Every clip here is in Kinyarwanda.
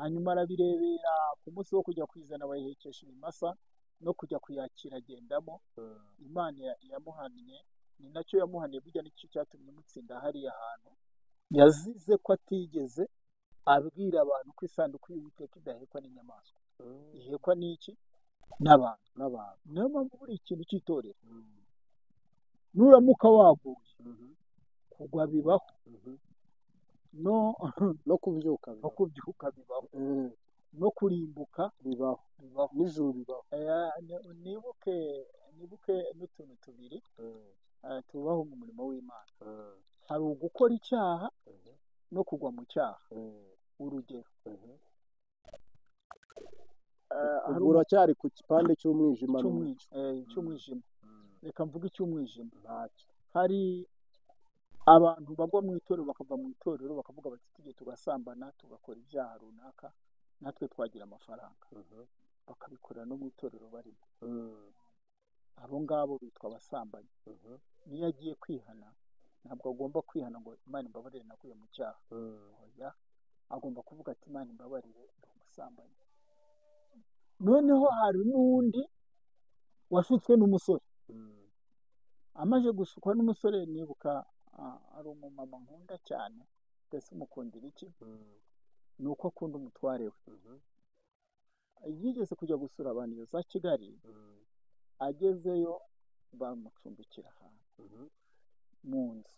hanyuma arabirebera ku munsi wo kujya kwizana bayihekesha ibimasa no kujya kuyakira agendamo. Imana yamuhannye, ni nacyo yamuhaniye, burya nicyo cyatumye imutsinda hariya hantu. Yazize ko atigeze abwira abantu ko isanduku y'Uwiteka idahekwa n'inyamaswa, ihekwa n'iki? N'abantu. Niyo mpamvu buri ikintu cy'itorero, nuramuka waguye, kugwa bibaho, no kubyuka bibaho, no kurimbuka bibaho, n'ijuru bibaho. nibuke n'utuntu tubiri tubaho mu murimo w'Imana. Hari ugukora icyaha no kugwa mu cyaha. Urugero, ubwo uracyari ku gipande cy'umwijima. Reka mvuge icy'umwijima. Hari abantu bagwa mu itorero, bakava mu itorero bakavuga bati tujye tugasambana, tugakora ibyaha runaka, natwe twagira amafaranga, bakabikorera no mu itorero barimo. Abo ngabo bitwa abasambanyi. Niyo agiye kwihana, ntabwo agomba kwihana ngo Imana imbabarire naguye mu cyaha. Oya, agomba kuvuga ati Imana imbabarire, ndi umusambanyi. Noneho hari n'undi washutswe n'umusore. Amaze gushukwa n'umusore, nibuka ari umumama nkunda cyane, mbese umukundira iki? Ni uko akunda umutware we. Yigeze kujya gusura abantu iyo za Kigali, agezeyo bamucumbikira ahantu mu nzu.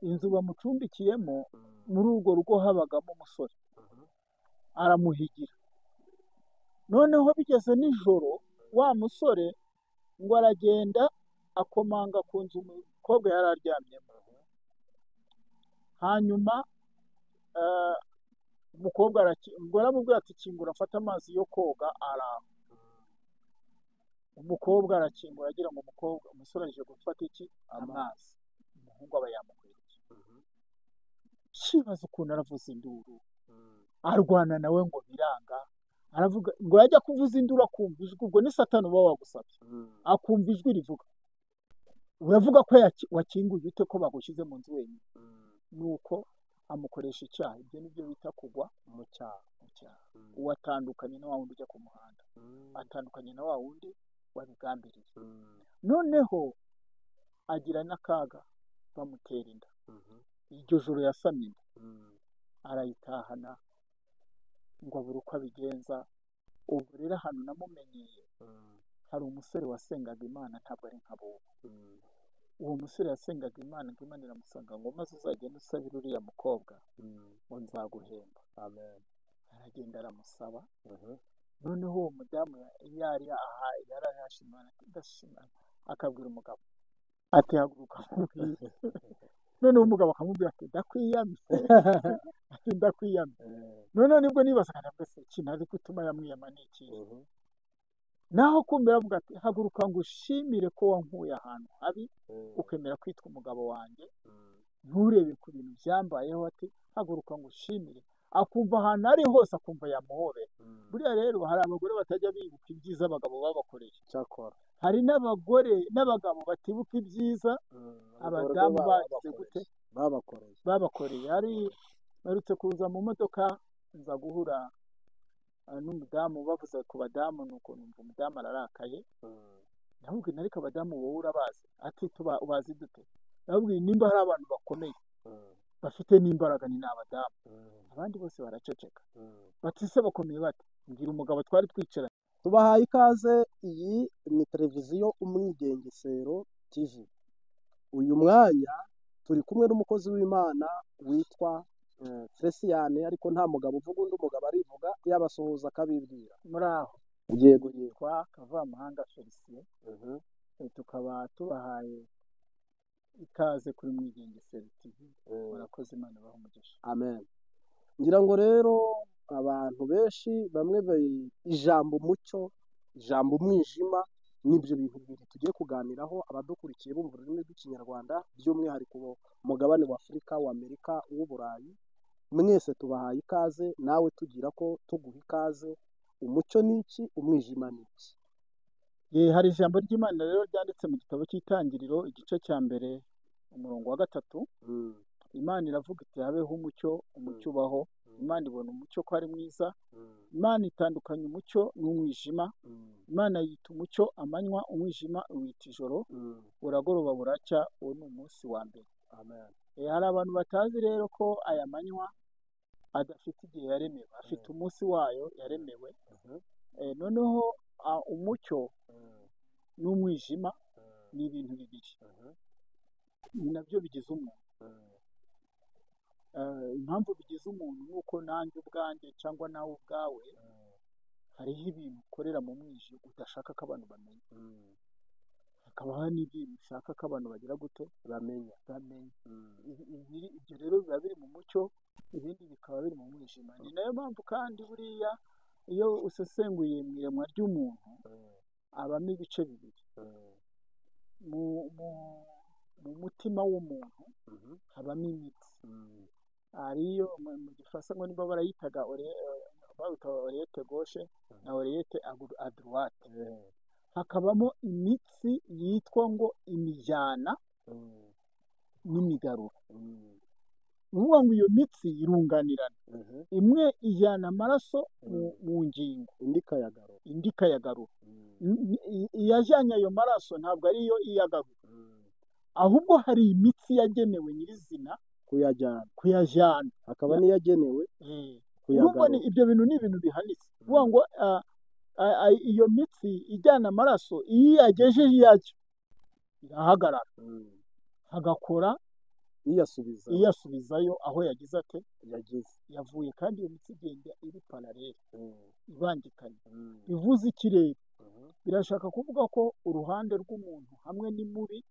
Inzu bamucumbikiyemo, muri urwo rugo habagamo umusore, aramuhigira. Noneho bigeze nijoro, wa musore ngo aragenda akomanga ku nzu umukobwa yari aryamyemo. Hanyuma umukobwa ngo aramubwira ati kingura afate amazi yo koga, araho. Umukobwa arakingura agira ngo umusore aje gufata iki? Amazi. Umuhungu aba yamukwiriye. Kibaza ukuntu aravuza induru, arwana nawe ngo biranga, aravuga ngo yajya kuvuza induru akumva ijwi, ubwo ni Satani uba wagusabye, akumva ijwi rivuga, uravuga ko wakinguye ute ko bagushyize mu nzu wenyine? Nuko amukoresha icyaha. Ibyo nibyo bita kugwa mu cyaha. Uwatandukanye na wa wundi ujya ku muhanda, atandukanye na wa wundi wabigambiriye. Noneho agira n'akaga, bamutera inda. Iryo joro yasamye inda, arayitahana ngo abure uko abigenza. Ubu rero ahantu namumenyeye, hari umusore wasengaga Imana, ntabwo ari nk'abo. Uwo musore yasengaga Imana, ngo Imana iramusanga ngo maze uzagenda usabira uriya mukobwa ngo nzaguhemba. Aragenda aramusaba. Noneho uwo mudamu yari yarashimana, ndashimana, akabwira umugabo ati haguruka nkubwire. Noneho umugabo akamubwira ati ndakwiyamye, ati ndakwiyamye. Noneho nibwo nibazaga mbese ikintu ari gutuma yamwiyama ni iki? Naho kumbe aravuga ati haguruka ngo ushimire ko wankuye ahantu habi, ukemera kwitwa umugabo wanjye, nturebe ku bintu byambayeho. Ati haguruka ngo ushimire. Akumva ahantu ari hose, akumva yamuhobera. Buriya rero hari abagore batajya bibuka ibyiza abagabo babakoreye. Cyakora hari n'abagore n'abagabo batibuka ibyiza abadamu bagize gute? Babakoreye. Hari barutse kuza mu modoka, nza guhura n'umudamu, bavuze ku badamu, nuko numva umudamu ararakaye. Ndamubwira ariko abadamu wowe urabazi? Ati ubazi dute? Ndamubwira nimba hari abantu bakomeye bafite n'imbaraga ni abadamu, abandi bose baraceceka. Bati se bakomeye bate? Mbwira umugabo twari twicaranye. Tubahaye ikaze. Iyi ni televiziyo Umwigengesero TV. Uyu mwanya turi kumwe n'umukozi w'Imana witwa Felicien, ariko nta mugabo uvuga undi mugabo arivuga, yabasuhuza akabibwira. Muraho. Yego. Yitwa Kavamahanga Felicien. Tukaba tubahaye ikaze kuri Umwigengesero TV. Murakoze, Imana ibahe umugisha. Amen. Ngira ngo rero abantu benshi bamwe ijambo mucyo, ijambo umwijima, n'ibyo bintu bibiri tugiye kuganiraho. Abadukurikiye bumva ururimi rw'Ikinyarwanda, by'umwihariko umugabane wa Afurika, w'Amerika, w'Uburayi, mwese tubahaye ikaze. Nawe tugira ko tuguha ikaze. Umucyo ni iki? Umwijima ni iki? Hari ijambo ry'Imana rero ryanditse mu gitabo cy'Itangiriro, igice cya mbere, umurongo wa 3. Imana iravuga iti habeho umucyo, umucyo ubaho. Imana ibona umucyo ko ari mwiza, Imana itandukanya umucyo n'umwijima, Imana yita umucyo amanywa, umwijima wita ijoro, buragoroba buracya, uwo ni umunsi wa mbere. Hari abantu batazi rero ko aya manywa adafite igihe yaremewe, afite umunsi wayo yaremewe. Noneho umucyo n'umwijima ni ibintu bibiri, ni nabyo bigize umuntu. Impamvu bigize umuntu ni uko nanjye ubwanjye cyangwa nawe ubwawe hariho ibintu ukorera mu mwijima udashaka ko abantu bamenya, hakabaho n'ibintu ushaka ko abantu bagira gute bamenya. Ibyo rero biba biri mu mucyo, ibindi bikaba biri mu mwijima. Ni nayo mpamvu kandi buriya iyo usesenguye mu iremwa ry'umuntu habamo ibice bibiri. Mu mutima w'umuntu habamo imitsi, ariyo mu gifaransa ngo niba barayitaga oriyete goshe na oriyete adruwate. Hakabamo imitsi yitwa ngo imijyana n'imigarura. Ni ukuvuga ngo iyo mitsi irunganirana, imwe ijyana amaraso mu ngingo, indi ikayagarura. Iyajyanye ayo maraso ntabwo ariyo iyagarura, ahubwo hari imitsi yagenewe nyirizina kuyajyana, hakaba n'iyagenewe kuyagarura. Ibyo bintu ni ibintu bihanitse. Ni ukuvuga ngo iyo mitsi ijyana amaraso iyo iyagejeje iyajya irahagarara, hagakora iyasubizayo aho yagize ate yavuye. kandi iyo mitsi igenda iri paralele, ibangikanye. bivuze ikirere, birashaka kuvuga ko uruhande rw'umuntu hamwe ni mubi,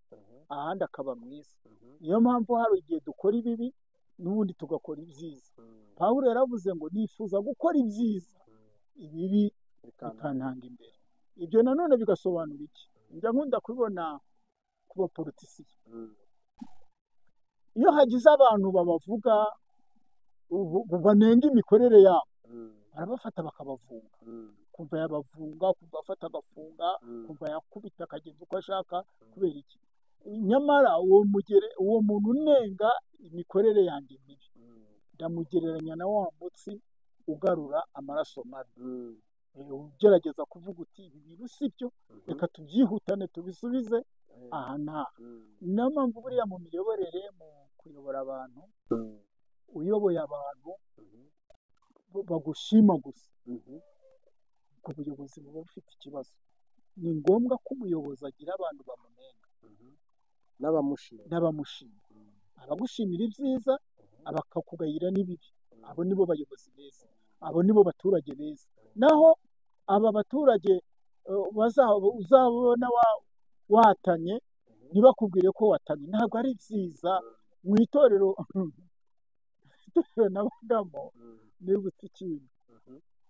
ahandi akaba mwiza. niyo mpamvu hari igihe dukora ibibi n'ubundi tugakora ibyiza. Pawulo yaravuze ngo nifuza gukora ibyiza, ibibi bikantanga imbere. Ibyo nanone bigasobanura iki? Njya nkunda kubibona ku bapolitisiye. Iyo hagize abantu babavuga banenga imikorere yabo, barabafata bakabavunga, kumva yabavunga, kumva afata agafunga, kumva yakubita akagenza uko ashaka. Kubera iki? Nyamara uwo muntu unenga imikorere yanjye mibi, ndamugereranya na wa mutsi ugarura amaraso mabi. Ugerageza kuvuga uti ibi bintu si byo, reka tubyihutane tubisubize aha n'aha. niyo mpamvu buriya mu miyoborere, mu kuyobora abantu, uyoboye abantu bagushima gusa, ubwo buyobozi buba bufite ikibazo. Ni ngombwa ko umuyobozi agira abantu bamunenga n'abamushima. Abagushimira ibyiza, abakakugayira n'ibibi, abo nibo bayobozi beza, abo nibo baturage beza. Naho aba baturage uzabona watanye ntibakubwire ko watanye, ntabwo ari byiza. Mu itorero nabagamo nibutse ikintu.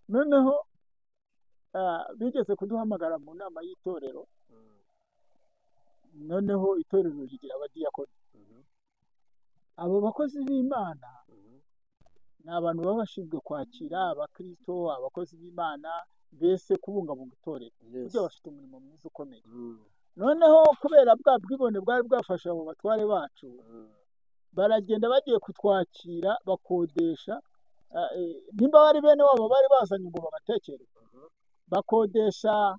Noneho bigeze kuduhamagara mu nama y'itorero, noneho itorero rigira abadiyakoni. Abo bakozi b'Imana ni abantu baba bashinzwe kwakira abakristo, abakozi b'Imana, mbese kubungabunga itorero. Burya bafite umurimo mwiza ukomeye. Noneho kubera bwa bwibone bwari bwafashe abo batware bacu, baragenda bagiye kutwakira bakodesha, nimba bari bene wabo bari bazanye ngo babatekere, bakodesha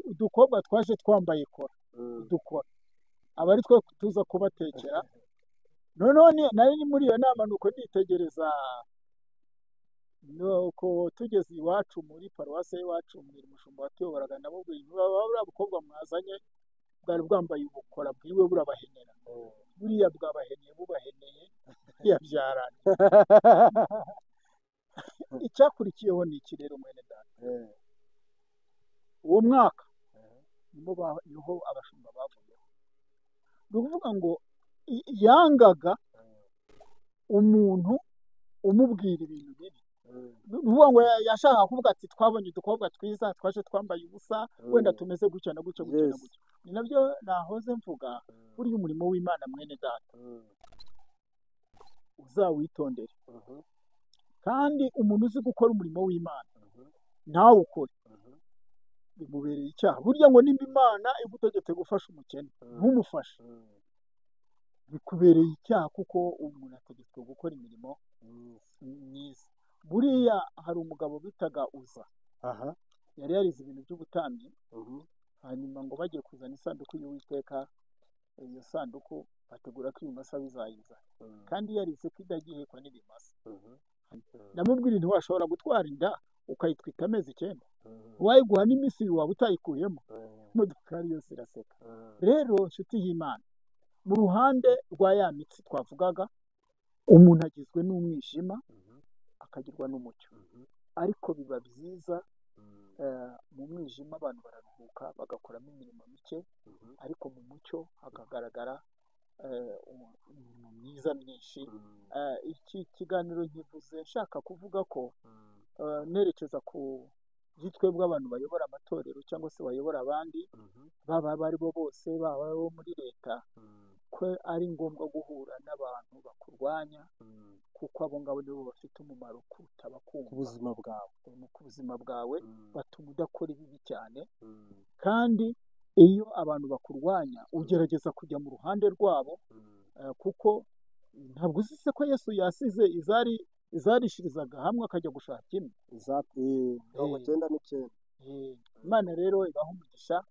udukobwa twaje twambaye kora, udukora, aba ari twe tuza kubatekera. Noneho nari muri iyo nama, nuko nitegereza, nuko tugeze iwacu muri paruwasi y'iwacu, mbwira umushumba watuyoboraga, ndamubwira buriya bukobwa mwazanye bwari bwambaye ubukora bwiwe burabahenera. Buriya bwabaheneye bubaheneye yabyaranye. Icyakurikiyeho ni iki rero mwene data? Uwo mwaka niho abashumba bavuyeho. Ni ukuvuga ngo yangaga umuntu umubwira ibintu bibi. Ni ukuvuga ngo yashaka kuvuga ati twabonye udukobwa twiza twaje twambaye ubusa, wenda tumeze gutya na gutya gutya na gutya. Ni nabyo nahoze mvuga, buriya umurimo w'Imana mwene data uzawitondere. kandi umuntu uzi gukora umurimo w'Imana ntawukore bimubereye icyaha. Burya ngo nimba Imana igutegetse gufasha umukene ntumufashe, bikubereye icyaha, kuko umuntu ategetswe gukora imirimo myiza. Buriya hari umugabo bitaga Uza, aha yari yarize ibintu by'ubutambyi, hanyuma ngo bagiye kuzana isanduku y'Uwiteka, iyo sanduku bategura ko ibimasa bizayiza, kandi yarize ko idagihekwa n'ibimasa. Ndamubwira nti washobora gutwara inda ukayitwika amezi 9, wayiguha n'imisiri waba utayikuyemo? Imodokari yose iraseka. Rero nshuti y'Imana, mu ruhande rwa ya mitsi twavugaga, umuntu agizwe n'umwijima akagirwa n'umucyo, ariko biba byiza mu mwijima abantu bararuhuka bagakoramo imirimo mike, ariko mu mucyo hakagaragara imirimo myiza myinshi. Iki kiganiro nkivuze nshaka kuvuga ko nerekeza ku twebwe abantu bayobora amatorero cyangwa se bayobora abandi, baba abo bo bose, baba abo muri leta, ko ari ngombwa guhura n'abantu bakurwanya, kuko abo ngabo nibo bafite umumaro kuruta abakumva ku buzima bwawe. ku buzima bwawe, batuma udakora ibibi cyane. Kandi iyo abantu bakurwanya ugerageza kujya mu ruhande rwabo, kuko ntabwo uzi se ko Yesu yasize izarishirizaga hamwe akajya gushaka imwe. 99. Imana rero ibaha umugisha.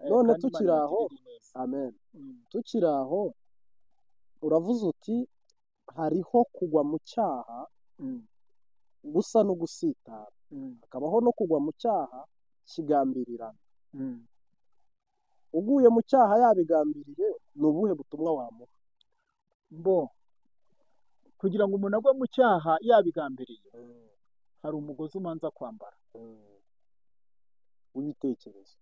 None kandi tukiri Imana aho, ibagirire neza. amen, tukiri aho uravuze uti hariho kugwa mu cyaha gusa no gusitara, hakabaho no kugwa mu cyaha kigambirirana. Uguye mu cyaha yabigambiriye, ni ubuhe butumwa wamuha? Mbo kugira ngo umuntu agwe mu cyaha yabigambiriye, hari umugozi umanza kwambara w'ibitekerezo.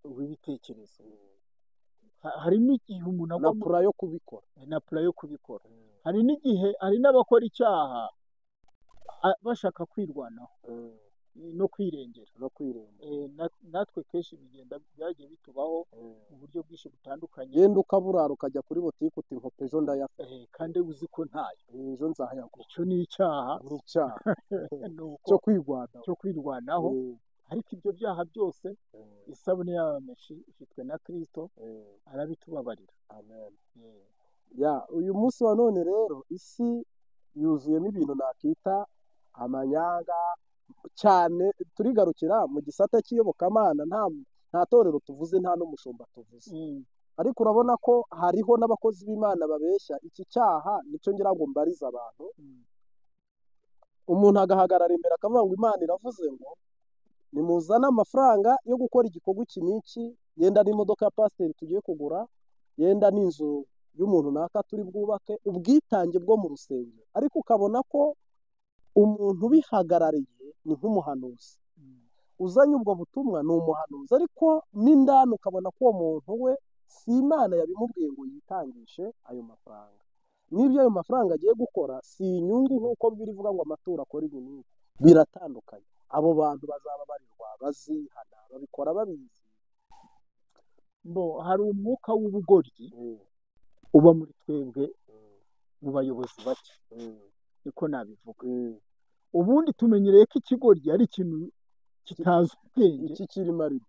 hari n'igihe umuntu agwa na pura yo kubikora. na pura yo kubikora. Hari n'igihe hari n'abakora icyaha bashaka kwirwanaho no kwirengera. Natwe kenshi byagiye bitubaho mu buryo bwinshi butandukanye. Genda ukaburara ukajya kuri botike uti nkope ejo ndayafite, kandi uzi ko ntayo, ejo nzahayagura. icyo ni icyaha cyo kwirwanaho. Ariko ibyo byaha byose isabune y'abameshi ifitwe na Kristo, arabitubabarira. Uyu munsi wa none rero isi yuzuyemo ibintu nakita amanyanga cyane. Turigarukira mu gisata cy'iyobokamana, nta torero tuvuze, nta n'umushumba tuvuze, ariko urabona ko hariho n'abakozi b'Imana babeshya. Iki cyaha nicyo ngira ngo mbarize abantu. Umuntu agahagarara imbere akavuga ngo Imana iravuze ngo nimuzane amafaranga yo gukora igikorwa iki n'iki, yenda n'imodoka ya pasiteri tugiye kugura, yenda n'inzu y'umuntu naka turi bwubake, ubwitange bwo mu rusengero. Ariko ukabona ko umuntu ubihagarariye ni nk'umuhanuzi, uzanye ubwo butumwa ni umuhanuzi, ariko n'indani ukabona ko uwo muntu we si Imana yabimubwiye ngo yitangishe ayo mafaranga. N'ibyo ayo mafaranga agiye gukora si inyungu nk'uko birivuga ngo amaturo akora ibi n'ibi, biratandukanye. Abo bantu bazababarirwa, bazihana, babikora babizi. Hari umwuka w'ubugoryi uba muri twebwe mu bayobozi bake, niko nabivuga. Ubundi tumenyereye ko ikigoryi ari ikintu kitazi ubwenge,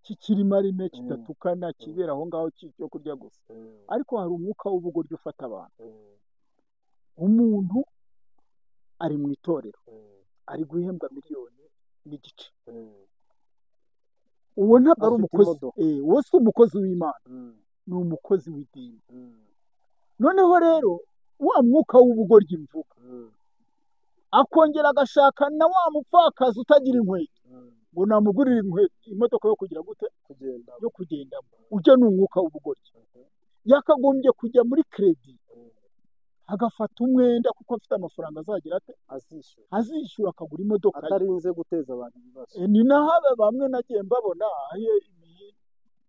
cy'ikirimarime, kidatukana, kibera aho ngaho cyo kurya gusa. Ariko hari umwuka w'ubugoryi ufata abantu. Umuntu ari mu itorero, ari guhembwa 1.5 miliyoni. Uwo ntabwo ari umukozi, uwo si umukozi w'Imana, ni umukozi w'idini. Noneho rero wa mwuka w'ubugoryi mvuga, akongera agashaka na wa mupfakazi utagira inkweto ngo namugurire imodoka yo kugira gute, yo kugendamo. Ujya ni umwuka w'ubugoryi. Yakagombye kujya muri kredi, agafata umwenda kuko afite amafaranga azagira ate, azishyura, akagura imodoka atarinze guteza abantu ibibazo. Ni naho bamwe nagiye mbabona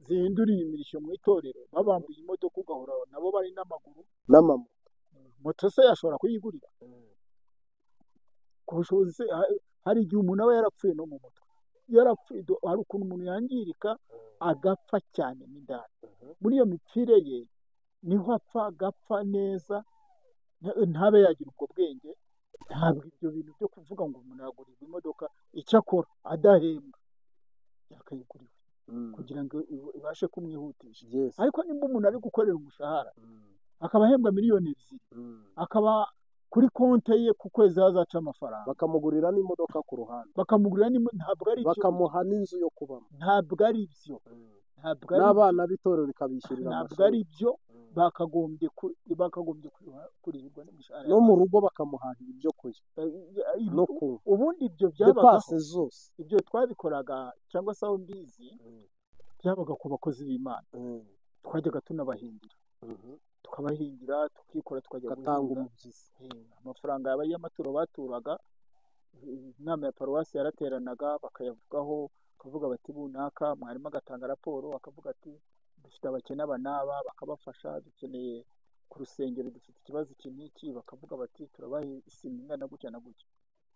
zihinduriye imirishyo mu itorero, babambuye imodoka, ugahora nabo bari n'amaguru moto se yashobora kuyigurira ku bushobozi. Hari igihe umuntu aba yarapfuye no mu mutwe, yarapfuye. Hari ukuntu umuntu yangirika agapfa cyane n'indani. Muri iyo mipfire ye niho apfa, agapfa neza, ntabe yagira ubwo bwenge. Ntabwo ibyo bintu byo kuvuga ngo umuntu yagurirwa imodoka, icyo akora adahembwa yakayiguriwe kugira ngo ibashe kumwihutisha. Ariko nimba umuntu ari gukorera umushahara akaba ahembwa 2 miliyoni, akaba kuri konti ye ku kwezi hazaca amafaranga, bakamugurira n'imodoka ku ruhande, bakamugurira ntabwo ari byo, bakamuha n'inzu yo kubamo, ntabwo ari byo, ntabwo ari n'abana b'itorero bikabishyurira ntabwo ari amashuri, byo, bakagombye kurirwa n'imishahara no mu rugo bakamuhahira ibyo kurya no kunywa, ubundi ibyo depase byabagaho, zose. ibyo twabikoraga cyangwa se aho mbizi byabaga ku bakozi b'Imana, twajyaga tunabahingira, tukabahingira tukikora, tukajya gatanga guhinga, umubyizi. amafaranga yaba y'amaturo baturaga, inama ya paruwasi yarateranaga bakayavugaho, bakavuga bati bunaka, mwarimu agatanga raporo akavuga ati dufite abakene aba n'aba, bakabafasha, dukeneye ku rusengero dufite ikibazo iki n'iki, bakavuga bati turabaha isima ingana gutya na gutya,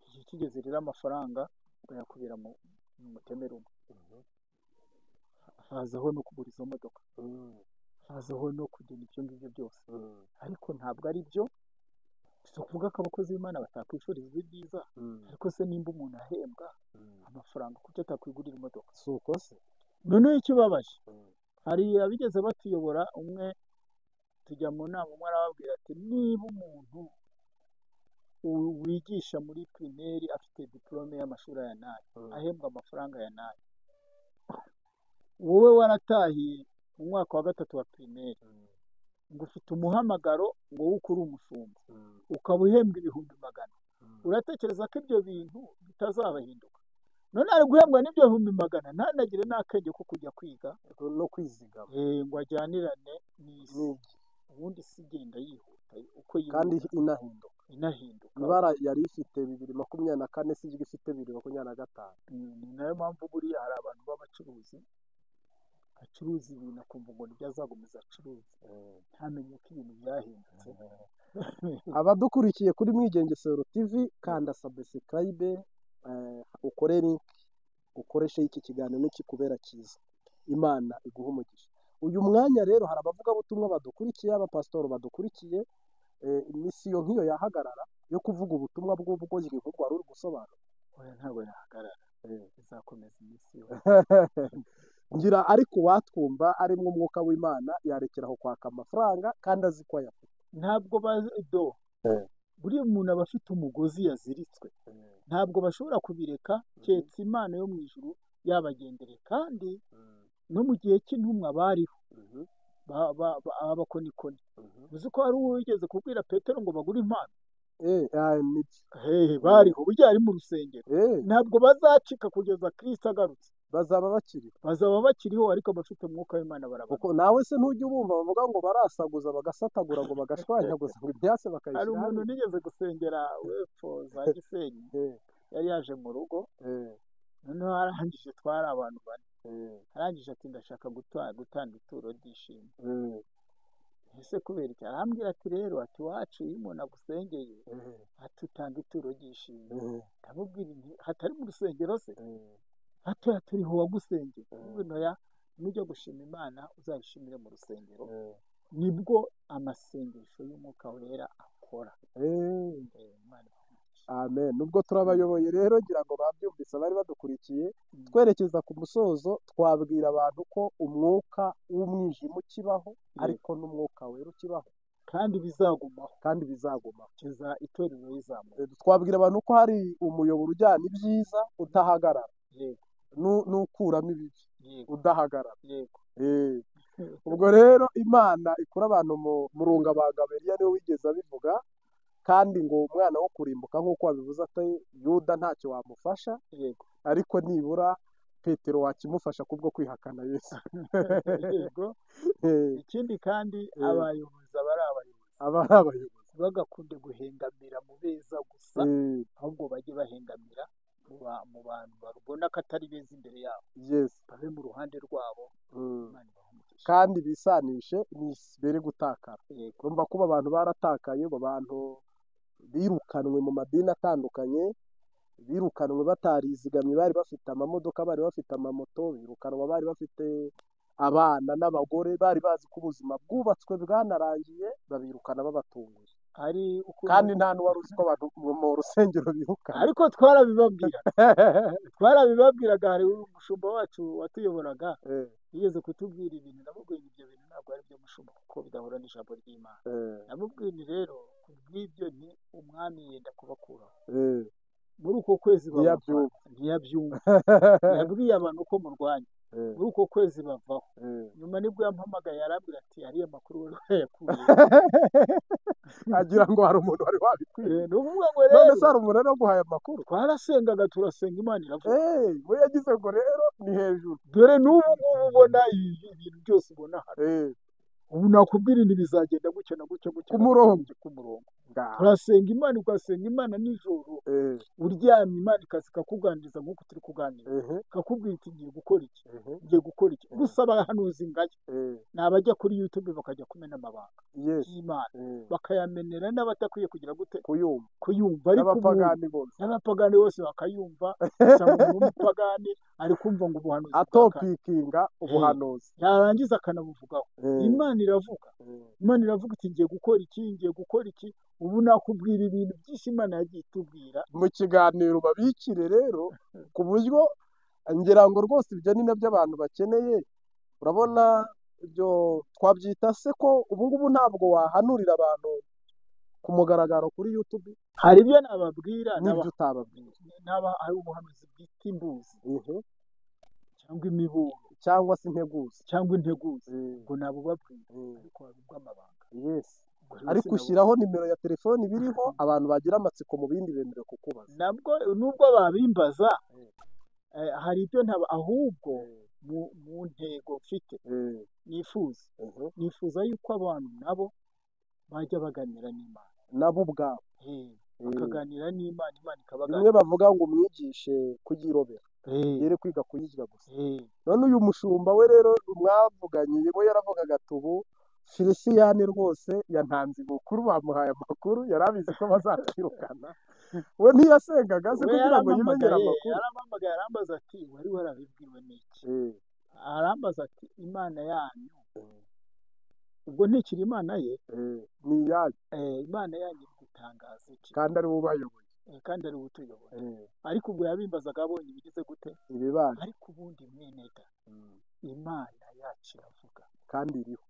igihe kigeze rero amafaranga bayakubira mu mutemere umwe, hazaho no kugura izo modoka, hazaho no kugena ibyo ngibyo byose, ariko ntabwo ari byo, si ukuvuga ko abakozi b'Imana batakwifurizwa ibyiza, ariko se nimba umuntu ahembwa amafaranga kuki atakwigurira imodoka? Si uko se? Noneho ikibabaje, hari abigeze batuyobora, umwe tujya mu nama, umwe arababwira ati niba umuntu wigisha muri pirimeri afite diporome y'amashuri aya n'aya, ahembwa amafaranga aya n'aya, wowe waratahiye mu mwaka wa gatatu wa pirimeri, ngo ufite umuhamagaro ngo wowe ukuri umushumba, ukaba uhembwa 100,000, uratekereza ko ibyo bintu bitazabahinduka? none ari guhembwa n'ibyo 100,000 ntanagire n'akenge ko kujya kwiga no kwizigama, ngo ajyanirane n'isi, ubundi si igenda yihuta uko kandi yihuta inahinduka. ibara yari ifite 2024 si ryo ifite 2025. ni nayo mpamvu buriya hari abantu b'abacuruzi acuruza ibintu akumva ngo nibyo azakomeza acuruza, ntamenye ko ibintu byahindutse. Abadukurikiye kuri Mwigengesero TV, kanda subscribe, ukore link, ukoreshe iki kiganiro n'ikikubera cyiza, Imana iguha umugisha. Uyu mwanya rero hari abavugabutumwa badukurikiye, abapasitoro badukurikiye, imisiyo nk'iyo yahagarara yo kuvuga ubutumwa bw'ubugoryi nk'ubwo wari uri gusobanura? Oya, ntabwo yahagarara, izakomeza iminsi yose. ngira ariko watwumva arimo umwuka w'Imana yarekeraho kwaka amafaranga kandi azi ko ayafite. Ntabwo bazido buriya umuntu aba afite umugozi yaziritswe, ntabwo bashobora kubireka keretse Imana yo mu ijuru yabagendere, kandi no mu gihe cy'intumwa bariho abakonikoni, uzi ko hari uwo wigeze kubwira Petero ngo bagure impano? Bariho, burya ari mu rusengero, ntabwo bazacika kugeza Kristo agarutse, bazaba bakiriho, ariko abafite umwuka w'Imana barabona. Kuko nawe se ntujya ubumva bavuga ngo barasaguza bagasatagura ngo bagashwanyaguza ngo ibyase bakayishyira. Hari umuntu nigeze gusengera wepfo za Gisenyi, yari yaje mu rugo, noneho arangije, twari abantu bane, arangije ati ndashaka gutanga ituro ry'ishimwe. Ese kubera iki? Arambwira ati rero, ati wacu iyo umuntu agusengeye atutanga ituro ry'ishimwe, ndamubwira nti hatari mu rusengero se? Hatoya turiho wagusengeye, noya nujya gushima Imana uzayishimire mu rusengero, nibwo amasengesho y'umwuka wera akora. Amen. Nubwo turabayoboye rero, ngira ngo babyumvise abari badukurikiye, twerekeza ku musozo, twabwira abantu ko umwuka w'umwijima ukibaho, ariko n'umwuka wera ukibaho, kandi bizagumaho kugeza itorero rizamuka. Twabwira abantu ko hari umuyoboro ujyana ibyiza udahagarara, n'ukuramo ibibi udahagarara. Ubwo rero Imana ikura abantu mu rungabanga, Eliya niwe wigeze abivuga, kandi ngo umwana wo kurimbuka nk'uko wabivuze ati Yuda ntacyo wamufasha, ariko nibura Petero wakimufasha kubwo kwihakana Yesu. Ikindi kandi abayobozi aba ari abayobozi bagakunde guhengamira mu beza gusa, ahubwo bajye bahengamira mu bantu babona ko atari beza imbere yabo, babe mu ruhande rwabo, kandi bisanishe bere gutakara. Urumva kuba abantu baratakaye, abo bantu birukanwe mu madini atandukanye, birukanwe batarizigamye, bari bafite amamodoka, bari bafite amamoto, birukanwa bari bafite abana n'abagore, bari bazi ko ubuzima bwubatswe bwanarangiye, babirukana babatunguye, kandi nta n'uwari uzi ko abantu mu rusengero birukana. Ariko twarabibabwiraga. Hari umushumba wacu watuyoboraga yigeze kutubwira ibintu, ndamubwira ibyo bintu ntabwo ari byo mushumba kuko bidahura n'ijambo ry'Imana. Namubwiye nti rero kubw'ibyo ni umwami yenda kubakuraho. Muri uko kwezi ntiyabyumva. Yabwiye abantu ko murwanya. Muri uko kwezi bavaho. Nyuma nibwo yampamagaye arambwira ati ariya makuru wari wayakuye. agira ngo hari umuntu wari wabikwiye. Ni ukuvuga ngo rero none se hari umuntu wari waguhaye amakuru? twarasengaga turasenga Imana iravuga. we yagize ngo rero ni hejuru. Dore n'ubu ngubu ubona ibintu byose ubona hano. Ubu nakubwira inti bizagenda gutya na gutya ku murongo. turasenga Imana, ugasenga Imana nijoro uryamye, Imana ikakuganiriza nk'uko turi kuganira, ikakubwira iti ngiye gukora iki, ngiye gukora iki. Gusa abahanuzi ngaya ni abajya kuri YouTube bakajya kumena amabanga y'Imana, bakayamenera n'abatakwiye kugira gute kuyumva, ariko n'abapagani bose bakayumva. Usanga umupagani ari kumva ngo ubuhanuzi atopikinga ubuhanuzi, yarangiza akanabuvugaho. Imana iravuga iti ngiye gukora iki, ngiye gukora iki. Ubu nakubwira ibintu byinshi Imana yagiye itubwira mu kiganiro. Babikire rero ku buryo ngira ngo rwose ibyo ni nabyo abantu bakeneye. Urabona ibyo twabyita se ko ubu ngubu ntabwo wahanurira abantu ku mugaragaro kuri YouTube. Hari ibyo nababwira n'ibyo utababwira. Hari ubuhanuzi bwita imbuzi cyangwa imiburo cyangwa se integuza ngo nabubabwira, ariko babibwa amabanga. ariko ushyiraho nimero ya telefoni biriho, abantu bagira amatsiko mu bindi bemerewe kukubaza. Nubwo babimbaza, hari ibyo ahubwo mu ntego mfite nifuza yuko abantu nabo bajya baganira n'Imana nabo ubwabo, bakaganira n'Imana, Imana ikabaganira. bimwe bavuga ngo umwigishe kuyirobera yere kwiga kuyirya gusa. None uyu mushumba we rero mwavuganye, we yaravugaga ati ubu Filisiyani rwose yantanze ubukuru, bamuhaye amakuru, yari abizi ko bazatwirukana. We ntiyasengaga se kugira ngo yimenyere amakuru. Yarampamagaye arambaza ati wari warabibwiwe n'iki? Arambaza ati Imana yanyu ubwo ntikiri Imana ye, ni iyanyu. Imana yanyu iri gutangaza iki? kandi ari we ubayoboye, kandi ari we utuyoboye. Ariko ubwo yabimbazaga abonye ibigize gute ibibana. Ariko ubundi mwenega Imana yacu iravuga kandi iriho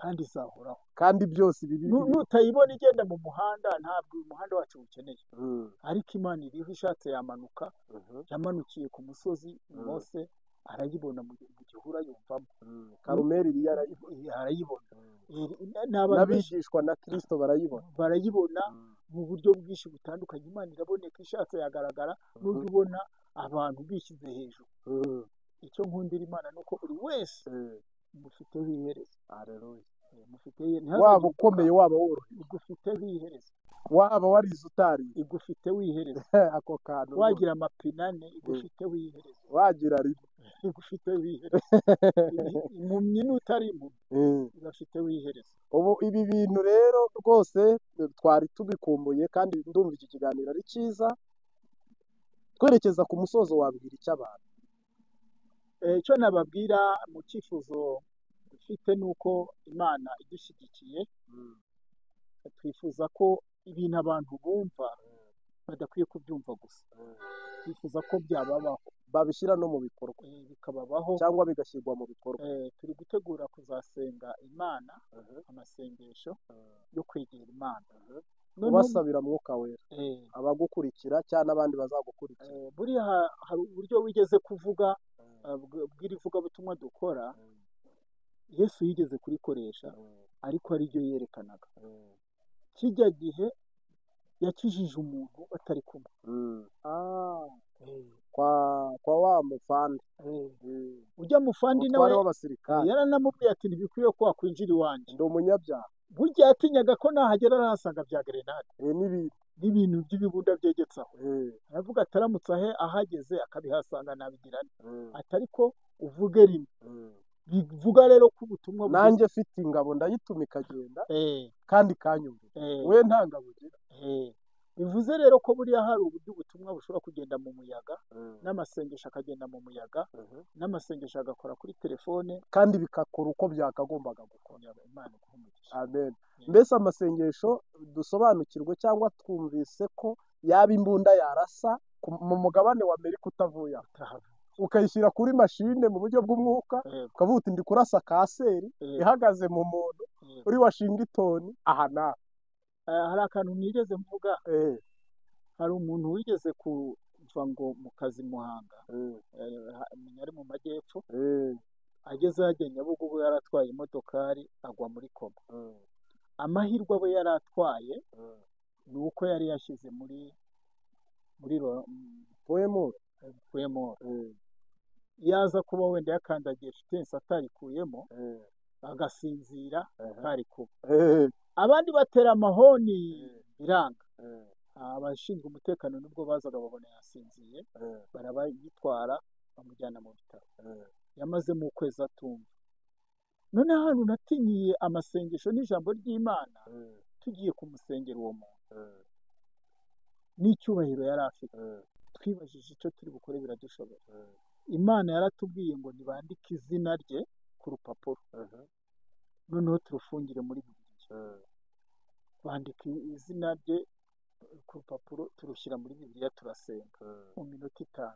kandi izahoraho, kandi byose nutayibona igenda mu muhanda, ntabwo uyu muhanda wacu ukeneye. Ariko Imana iriho, ishatse yamanuka. Yamanukiye ku musozi Mose arayibona mu gihuru yumvamo. Karumeli arayibona, n'abigishwa na Kristo barayibona mu buryo bwinshi butandukanye. Imana iraboneka, ishatse yagaragara, n'ubwo ubona abantu bishyize hejuru. Icyo nkundira Imana ni uko buri wese mufiteho iherezo. waba ukomeye waba woroheje, igufiteho iherezo. waba warize utarize, igufiteho iherezo. ako kantu wagira amapine ane, igufiteho iherezo. wagira rimwe, igufiteho iherezo. impumyi n'utari impumyi igafiteho iherezo. ubu ibi bintu rero rwose twari tubikumbuye, kandi ndumva iki kiganiro ari cyiza. Twerekeza ku musozo, wabwira icyo abantu? Icyo nababwira mu cyifuzo dufite ni uko Imana idushyigikiye. Twifuza ko ibintu abantu bumva badakwiye kubyumva gusa, twifuza ko byababaho, babishyira no mu bikorwa, bikababaho cyangwa bigashyirwa mu bikorwa. Turi gutegura kuzasenga Imana amasengesho yo kwegera Imana, ubasabira Mwuka Wera, abagukurikira cyangwa n'abandi bazagukurikira. Buriya hari uburyo wigeze kuvuga bw'irivugabutumwa dukora, Yesu yigeze kurikoresha, ariko ari ryo yerekanaga. Kijya gihe yakijije umuntu batari kumwe, kwa wa mufandi. ujya mufandi nawe w'abasirikare yaranamubwiye ati ntibikwiye ko wakwinjira iwanjye, ndi umunyabyaha. burya yatinyaga ko nahagera arahasanga bya gerenade n'ibintu by'ibibunda byegetse aho. aravuga ati aramutse ahageze akabihasanga nabigirane. ati ariko uvuge rimwe. bivuga rero ko ubutumwa nanjye mfite ingabo ndayituma ikagenda kandi kanyumvira, we nta ngabo ugira. bivuze rero ko buriya hari uburyo ubutumwa bushobora kugenda mu muyaga, n'amasengesho akagenda mu muyaga, n'amasengesho agakora kuri telefone, kandi bigakora uko byakagombaga gukora. Imana iguhe umugisha. Amen. Mbese amasengesho dusobanukirwe cyangwa twumvise ko yaba imbunda yarasa mu mugabane wa Amerika utavuye aho, ukayishyira kuri mashine mu buryo bw'umwuka ukavuga uti ndi kurasa kanseri ihagaze mu muntu uri Washington aha nawe. hari akantu nigeze mvuga, hari umuntu wigeze kuva ngo mu kazi Muhanga, ari mu majyepfo, ageze hajya Nyabugogo yaratwaye imodokari agwa muri koma. Amahirwe abo yari atwaye ni uko yari yashyize muri poemol, yaza kuba wenda yakandagiye shitensi atarikuyemo agasinzira kari kuba. Abandi batera amahoni biranga. Abashinzwe umutekano nibwo bazaga babona yasinziye, barabayitwara bamujyana mu bitaro. Yamazemo ukwezi atumva. None ahantu natinyiye amasengesho n'ijambo ry'Imana, tugiye kumusengera uwo muntu n'icyubahiro yari afite, twibajije icyo turi bukore biradushoboye. Imana yaratubwiye ngo nibandike izina rye ku rupapuro, noneho turufungire muri Bibiliya. Bandika izina rye ku rupapuro, turushyira muri Bibiliya, turasenga mu minota 5.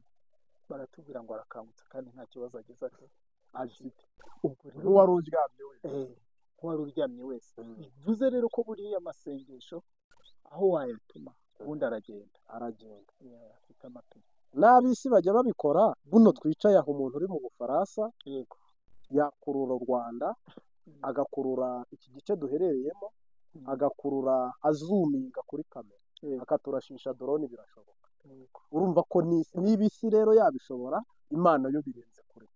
Baratubwira ngo arakangutse kandi nta kibazo agize afite. Ubwo rero wari uryamye wese, wari uryamye wese. Bivuze rero ko buriya amasengesho aho wayatuma ubundi aragenda afite amapine. N'ab'isi bajya babikora. Buno twicaye aho umuntu uri mu Bufaransa yakurura u Rwanda, agakurura iki gice duherereyemo, agakurura azuminga kuri kamera, akaturashisha drone. Birashoboka. Urumva ko n'ibisi rero yabishobora, Imana yo birenze kure.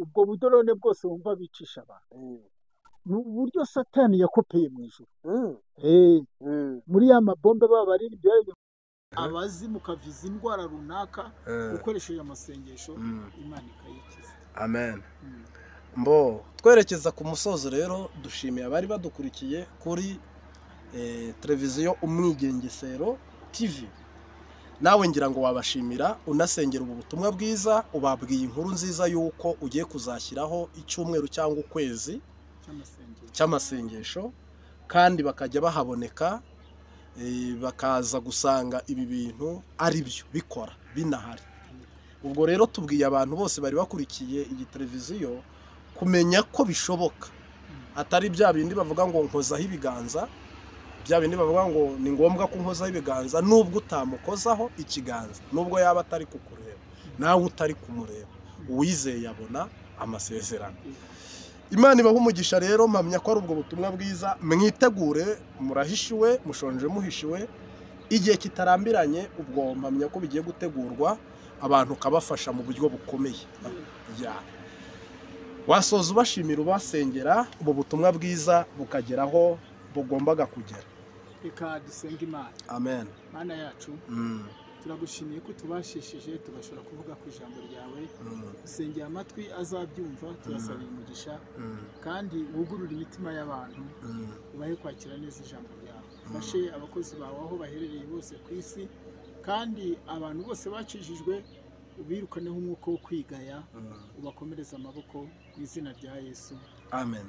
Ubwo budorone bwose wumva bicisha abantu ni uburyo Satani yakopeye mu ijuru. Muri ya mabombe baba ari abazimu kaviza indwara runaka ukoresheje amasengesho, Imana ikayikiza. Amen. Mbo twerekeza ku musozo rero, dushimiye abari badukurikiye kuri televiziyo Umwigengesero TV. Nawe ngira ngo wabashimira unasengera ubu butumwa bwiza, ubabwiye inkuru nziza yuko ugiye kuzashyiraho icyumweru cyangwa ukwezi cy'amasengesho, kandi bakajya bahaboneka, bakaza gusanga ibi bintu ari byo bikora binahari. Ubwo rero tubwiye abantu bose bari bakurikiye iyi televiziyo kumenya ko bishoboka, atari bya bindi bavuga ngo nkozaho ibiganza, bya bindi bavuga ngo ni ngombwa ko nkozaho ibiganza nubwo utamukozaho ikiganza, nubwo yaba atari kukureba, nawe utari kumureba, uwizeye yabona amasezerano. Imana ibaha umugisha rero, mpamya ko ari ubwo butumwa bwiza. Mwitegure, murahishiwe, mushonje muhishiwe, igihe kitarambiranye, ubwo mpamya ko bigiye gutegurwa, abantu kabafasha mu buryo bukomeye. Wasoza ubashimira, ubasengera, ubu butumwa bwiza bukageraho bugombaga kugera. Reka dusenga Imana. Amen. Mana yacu, turagushimiye ko tubashishije tugashobora kuvuga ku ijambo ryawe. Dusengera amatwi azabyumva, turasabira umugisha, kandi wugurure imitima y'abantu, ubahe kwakira neza ijambo ryawe. Fashe abakozi bawe aho baherereye bose ku isi, kandi abantu bose bakijijwe ubirukaneho umwuka wo kwigaya, ubakomereza amaboko mu izina rya Yesu. Amen.